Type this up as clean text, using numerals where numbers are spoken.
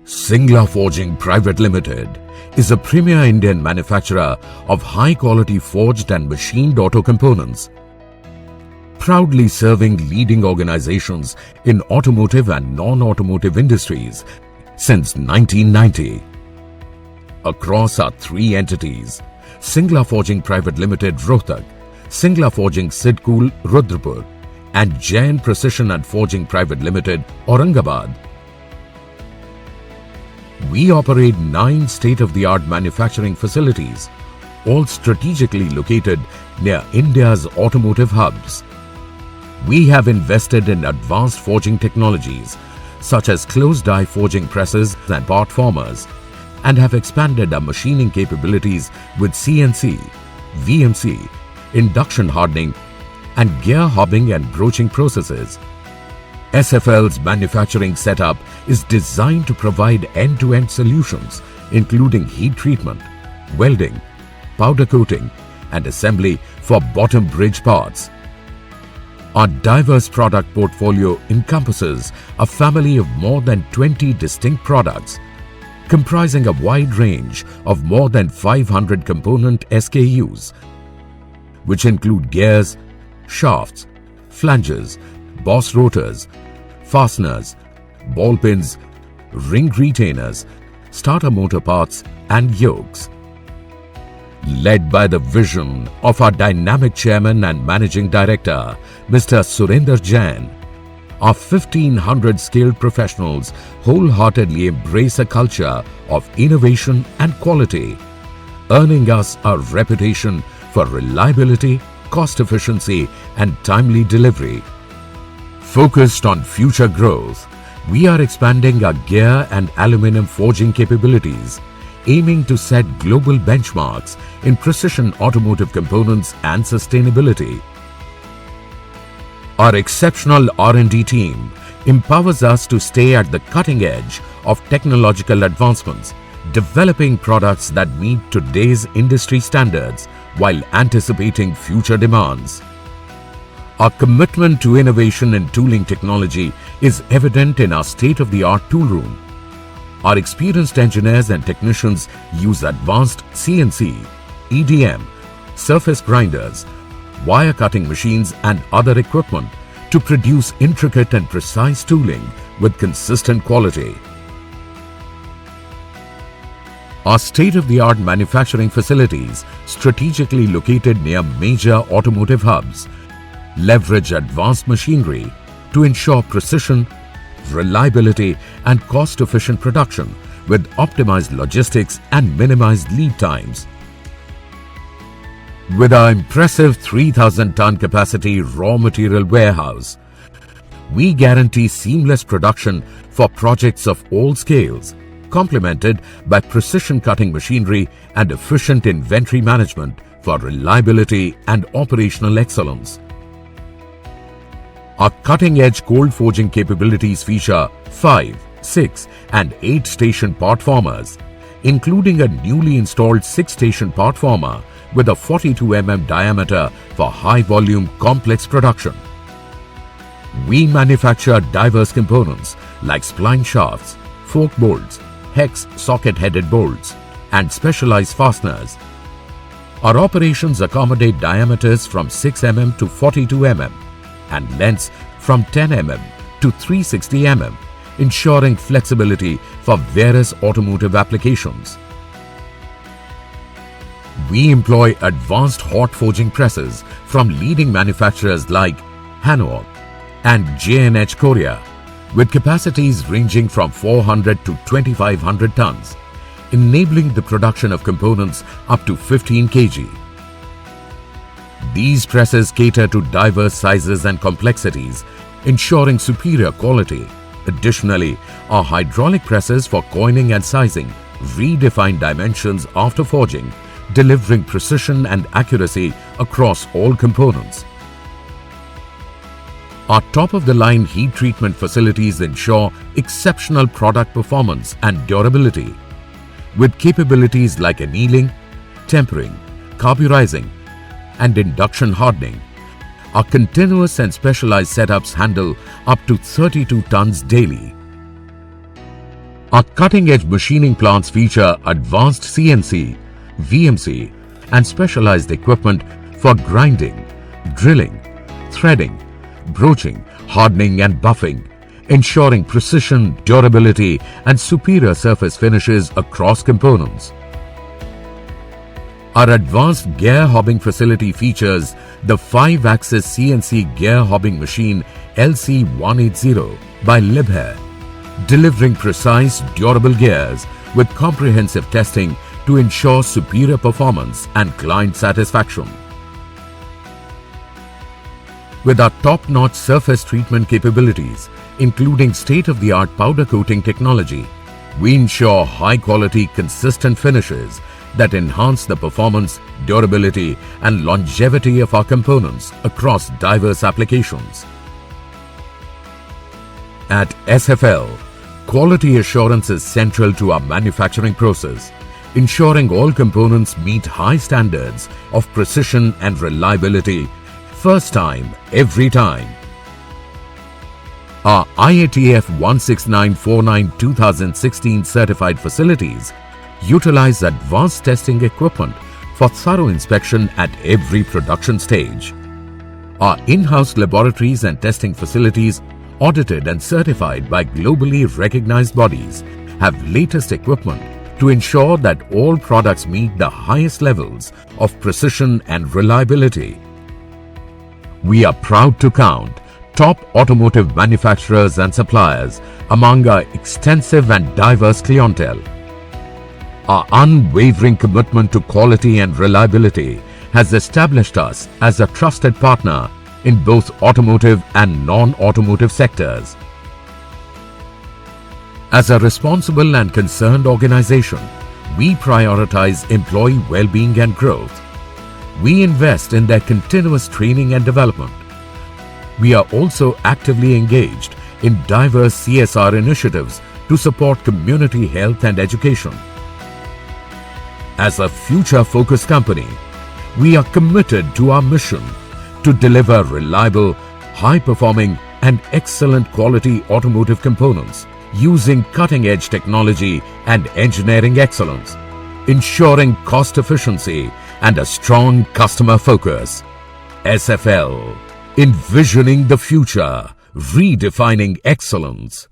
Singla Forging Private Limited is a premier Indian manufacturer of high-quality forged and machined auto components, proudly serving leading organizations in automotive and non-automotive industries since 1990. Across our three entities, Singla Forging Private Limited Rohtak, Singla Forging Sidkul Rudrapur, and Jain Precision and Forging Private Limited Aurangabad, we operate 9 state-of-the-art manufacturing facilities, all strategically located near India's automotive hubs. We have invested in advanced forging technologies such as closed-die forging presses and part formers, and have expanded our machining capabilities with CNC, VMC, induction hardening, and gear hobbing and broaching processes. SFL's manufacturing setup is designed to provide end-to-end solutions, including heat treatment, welding, powder coating, and assembly for bottom bridge parts. Our diverse product portfolio encompasses a family of more than 20 distinct products, comprising a wide range of more than 500 component SKUs, which include gears, shafts, flanges, boss rotors, fasteners, ball pins, ring retainers, starter motor parts, and yokes. Led by the vision of our dynamic chairman and managing director, Mr. Surinder Jain, our 1,500 skilled professionals wholeheartedly embrace a culture of innovation and quality, earning us a reputation for reliability, cost efficiency, and timely delivery. Focused on future growth, we are expanding our gear and aluminum forging capabilities, aiming to set global benchmarks in precision automotive components and sustainability. Our exceptional R&D team empowers us to stay at the cutting edge of technological advancements, developing products that meet today's industry standards while anticipating future demands. Our commitment to innovation in tooling technology is evident in our state-of-the-art tool room. Our experienced engineers and technicians use advanced CNC, EDM, surface grinders, wire cutting machines, and other equipment to produce intricate and precise tooling with consistent quality. Our state-of-the-art manufacturing facilities, strategically located near major automotive hubs, leverage advanced machinery to ensure precision, reliability, and cost-efficient production with optimized logistics and minimized lead times. With our impressive 3,000-ton capacity raw material warehouse, we guarantee seamless production for projects of all scales, complemented by precision cutting machinery and efficient inventory management for reliability and operational excellence. Our cutting-edge cold forging capabilities feature 5, 6, and 8-station part formers, including a newly installed 6-station part former with a 42 mm diameter for high-volume complex production. We manufacture diverse components like spline shafts, fork bolts, hex socket-headed bolts, and specialized fasteners. Our operations accommodate diameters from 6 mm to 42 mm and lengths from 10 mm to 360 mm, ensuring flexibility for various automotive applications. We employ advanced hot forging presses from leading manufacturers like Hanwha and J&H Korea, with capacities ranging from 400 to 2,500 tons, enabling the production of components up to 15 kg. These presses cater to diverse sizes and complexities, ensuring superior quality. Additionally, our hydraulic presses for coining and sizing redefine dimensions after forging, delivering precision and accuracy across all components. Our top-of-the-line heat treatment facilities ensure exceptional product performance and durability, with capabilities like annealing, tempering, carburizing, and induction hardening. Our continuous and specialized setups handle up to 32 tons daily. Our cutting-edge machining plants feature advanced CNC, VMC, and specialized equipment for grinding, drilling, threading, broaching, hardening and buffing, ensuring precision, durability, and superior surface finishes across components. Our advanced gear hobbing facility features the 5-axis CNC gear hobbing machine LC180 by Liebherr, delivering precise, durable gears with comprehensive testing to ensure superior performance and client satisfaction. With our top-notch surface treatment capabilities, including state-of-the-art powder coating technology, we ensure high-quality, consistent finishes that enhance the performance, durability, and longevity of our components across diverse applications. At SFL, quality assurance is central to our manufacturing process, ensuring all components meet high standards of precision and reliability, first time, every time. Our IATF 16949-2016 certified facilities utilize advanced testing equipment for thorough inspection at every production stage. Our in-house laboratories and testing facilities, audited and certified by globally recognized bodies, have latest equipment to ensure that all products meet the highest levels of precision and reliability. We are proud to count top automotive manufacturers and suppliers among our extensive and diverse clientele. Our unwavering commitment to quality and reliability has established us as a trusted partner in both automotive and non-automotive sectors. As a responsible and concerned organization, we prioritize employee well-being and growth. We invest in their continuous training and development. We are also actively engaged in diverse CSR initiatives to support community health and education. As a future-focused company, we are committed to our mission to deliver reliable, high-performing, and excellent quality automotive components using cutting-edge technology and engineering excellence, ensuring cost efficiency and a strong customer focus. SFL, envisioning the future, redefining excellence.